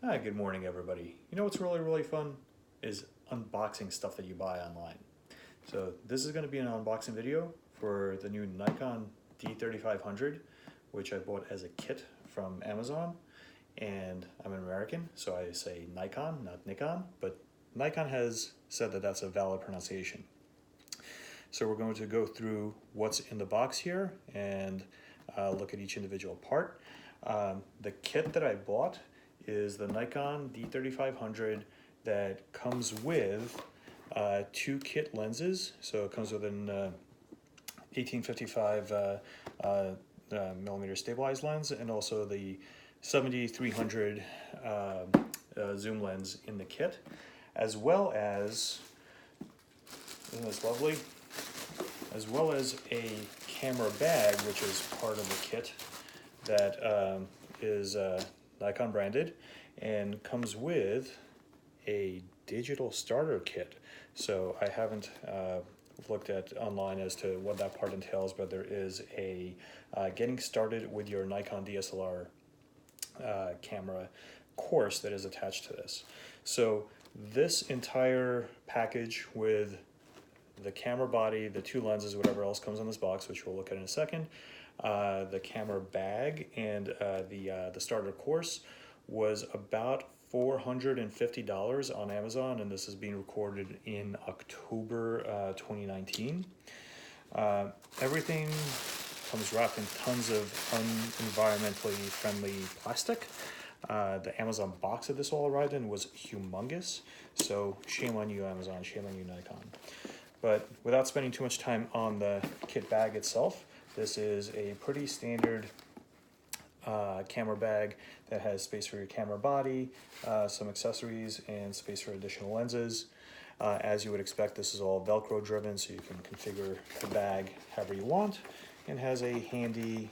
Hi, good morning, everybody. You know what's really fun is unboxing stuff that you buy online. So this is going to be an unboxing video for the new Nikon D3500, which I bought as a kit from Amazon. And I'm an American, so I say Nikon, not Nikon, but Nikon has said that that's a valid pronunciation. So we're going to go through what's in the box here and look at each individual part. The kit that I bought is the Nikon D3500 that comes with two kit lenses. So it comes with an 1855 millimeter stabilized lens and also the 7300 zoom lens in the kit, as well as, isn't this lovely? As well as a camera bag, which is part of the kit that is Nikon branded and comes with a digital starter kit. So I haven't looked at online as to what that part entails, but there is a getting started with your Nikon DSLR camera course that is attached to this. So this entire package with the camera body, the two lenses, whatever else comes in this box, which we'll look at in a second, the camera bag, and the starter course was about $450 on Amazon, and this is being recorded in October 2019. Everything comes wrapped in tons of environmentally friendly plastic. The Amazon box that this all arrived in was humongous, so shame on you, Amazon, shame on you, Nikon. But without spending too much time on the kit bag itself, this is a pretty standard camera bag that has space for your camera body, some accessories, and space for additional lenses. As you would expect, this is all Velcro driven, so you can configure the bag however you want, and has a handy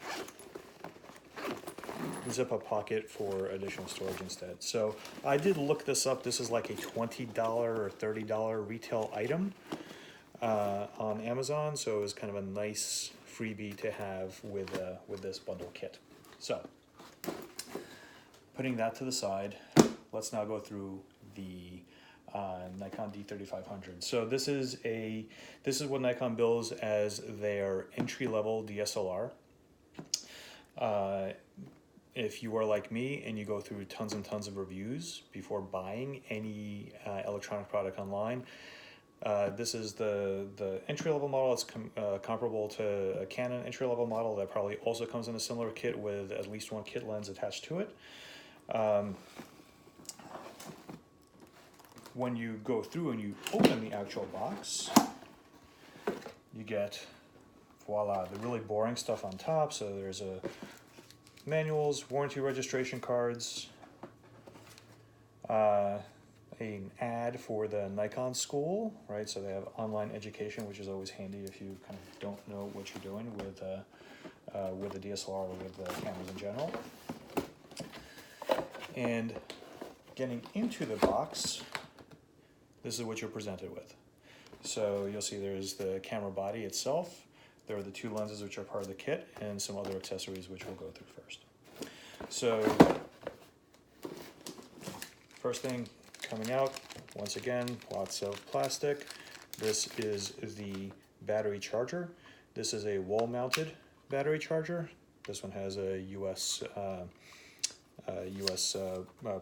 zip-up pocket for additional storage instead. So I did look this up. This is like a $20 or $30 retail item on Amazon, so it was kind of a nice freebie to have with this bundle kit. So putting that to the side, let's now go through the Nikon D3500. So this is what Nikon bills as their entry-level DSLR. If you are like me and you go through tons and tons of reviews before buying any electronic product online, this is the entry-level model. It's comparable to a Canon entry-level model that probably also comes in a similar kit with at least one kit lens attached to it. When you go through and you open the actual box, you get, voila, the really boring stuff on top. So there's manuals, warranty registration cards, an ad for the Nikon school, right? So they have online education, which is always handy if you kind of don't know what you're doing with the DSLR or with the cameras in general. And getting into the box, this is what you're presented with. So you'll see there's the camera body itself. There are the two lenses which are part of the kit, and some other accessories which we'll go through first. So first thing coming out, once again, lots of plastic. This is the battery charger. This is a wall-mounted battery charger. This one has a US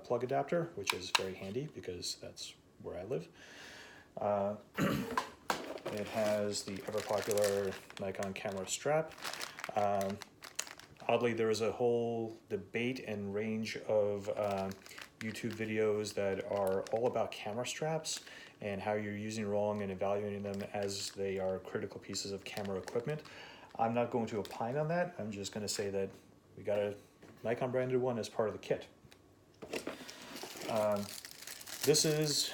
plug adapter, which is very handy because that's where I live. It has the ever-popular Nikon camera strap. Oddly, there is a whole debate and range of YouTube videos that are all about camera straps and how you're using wrong and evaluating them as they are critical pieces of camera equipment. I'm not going to opine on that. I'm just going to say that we got a Nikon branded one as part of the kit. This is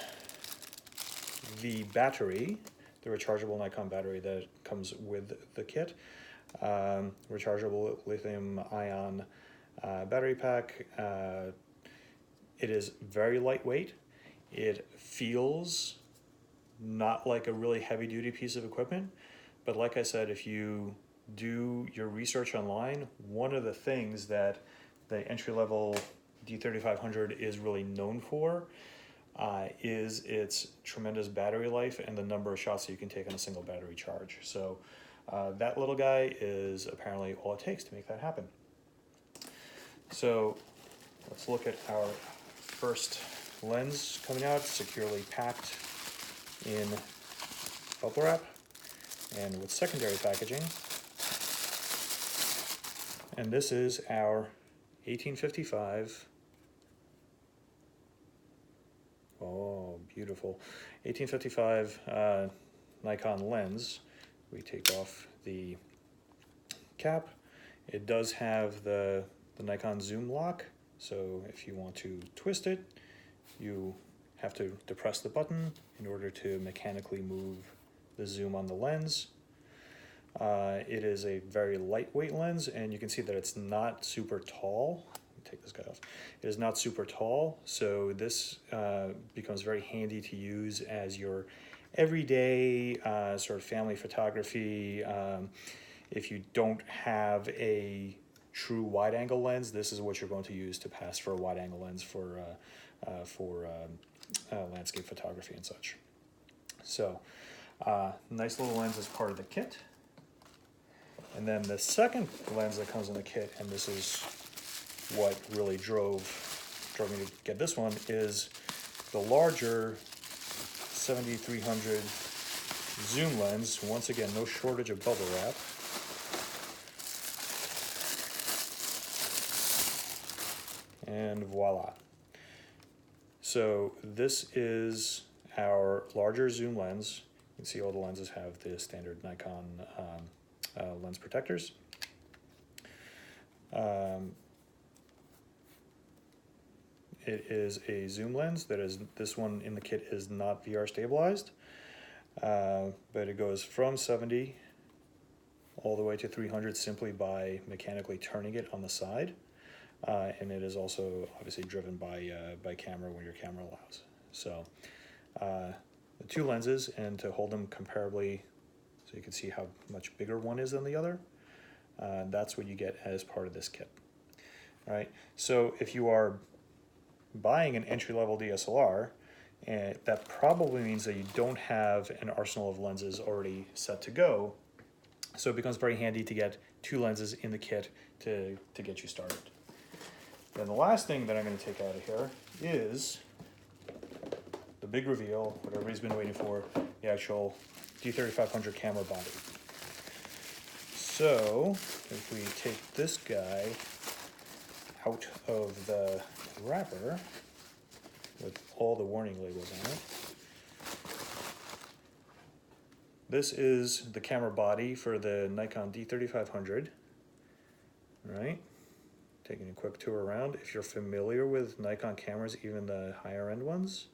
the battery, the rechargeable Nikon battery that comes with the kit. Rechargeable lithium-ion battery pack. It is very lightweight. It feels not like a really heavy-duty piece of equipment, but like I said, if you do your research online, one of the things that the entry-level D3500 is really known for is its tremendous battery life and the number of shots that you can take on a single battery charge. So that little guy is apparently all it takes to make that happen. So let's look at our first lens coming out, securely packed in bubble wrap and with secondary packaging. And this is our 1855, oh beautiful, 1855 Nikon lens. We take off the cap. It does have the Nikon zoom lock, so if you want to twist it, you have to depress the button in order to mechanically move the zoom on the lens. It is a very lightweight lens, and you can see that it's not super tall. Let me take this guy off. It is not super tall, so this becomes very handy to use as your everyday sort of family photography. If you don't have a true wide-angle lens, this is what you're going to use to pass for a wide-angle lens for landscape photography and such. So, nice little lens as part of the kit. And then the second lens that comes in the kit, and this is what really drove me to get this one, is the larger 7300 zoom lens. Once again, no shortage of bubble wrap. And voila. So this is our larger zoom lens. You can see all the lenses have the standard Nikon lens protectors. It is a zoom lens that is, this one in the kit is not VR stabilized, but it goes from 70 all the way to 300 simply by mechanically turning it on the side. And it is also obviously driven by camera when your camera allows. So the two lenses, and to hold them comparably so you can see how much bigger one is than the other, that's what you get as part of this kit. All right, so if you are buying an entry-level DSLR, and that probably means that you don't have an arsenal of lenses already set to go, so it becomes very handy to get two lenses in the kit to get you started. Then the last thing that I'm going to take out of here is the big reveal, what everybody's been waiting for, the actual D3500 camera body. So if we take this guy out of the wrapper with all the warning labels on it, this is the camera body for the Nikon D3500, right? Taking a quick tour around. If you're familiar with Nikon cameras, even the higher end ones,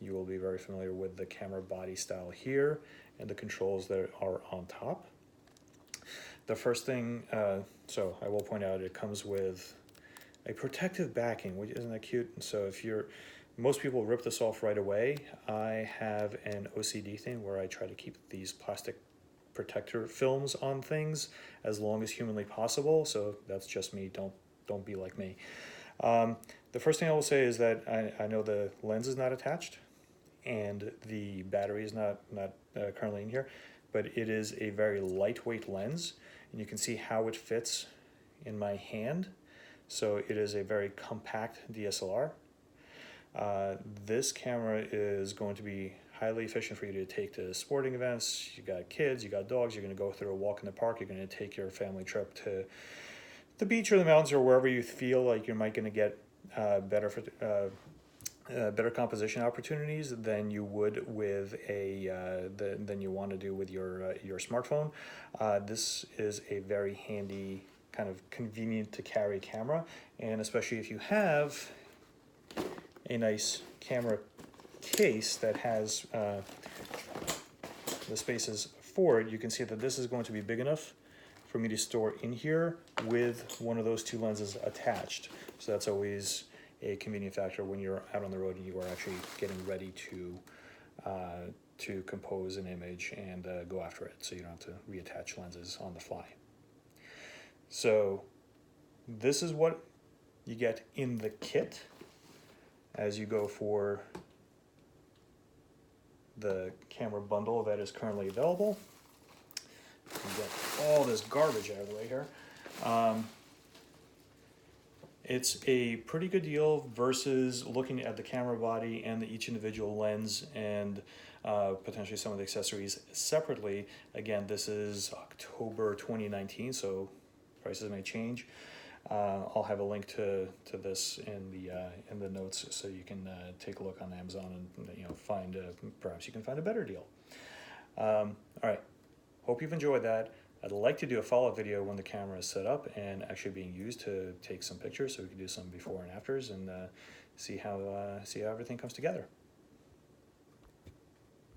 you will be very familiar with the camera body style here and the controls that are on top. The first thing, so I will point out, it comes with a protective backing, which isn't that cute? And so if you're, most people rip this off right away. I have an OCD thing where I try to keep these plastic protector films on things as long as humanly possible. So that's just me. Don't be like me. The first thing I will say is that I know the lens is not attached and the battery is not currently in here, but it is a very lightweight lens, and you can see how it fits in my hand. So it is a very compact DSLR. This camera is going to be highly efficient for you to take to sporting events. You got kids, you got dogs, you're going to go through a walk in the park, you're going to take your family trip to the beach or the mountains or wherever you feel like you might going to get better composition opportunities than you would with than you want to do with your smartphone. This is a very handy, kind of convenient to carry camera, and especially if you have a nice camera case that has the spaces for it, you can see that this is going to be big enough for me to store in here with one of those two lenses attached. So that's always a convenient factor when you're out on the road and you are actually getting ready to compose an image and go after it, so you don't have to reattach lenses on the fly. So this is what you get in the kit as you go for the camera bundle that is currently available. You get all this garbage out of the way here. It's a pretty good deal versus looking at the camera body and each individual lens and potentially some of the accessories separately. Again, this is October 2019, so prices may change. I'll have a link to this in the notes so you can take a look on Amazon and find perhaps you can find a better deal. All right, hope you've enjoyed that. I'd like to do a follow-up video when the camera is set up and actually being used to take some pictures, so we can do some before and afters and see how everything comes together.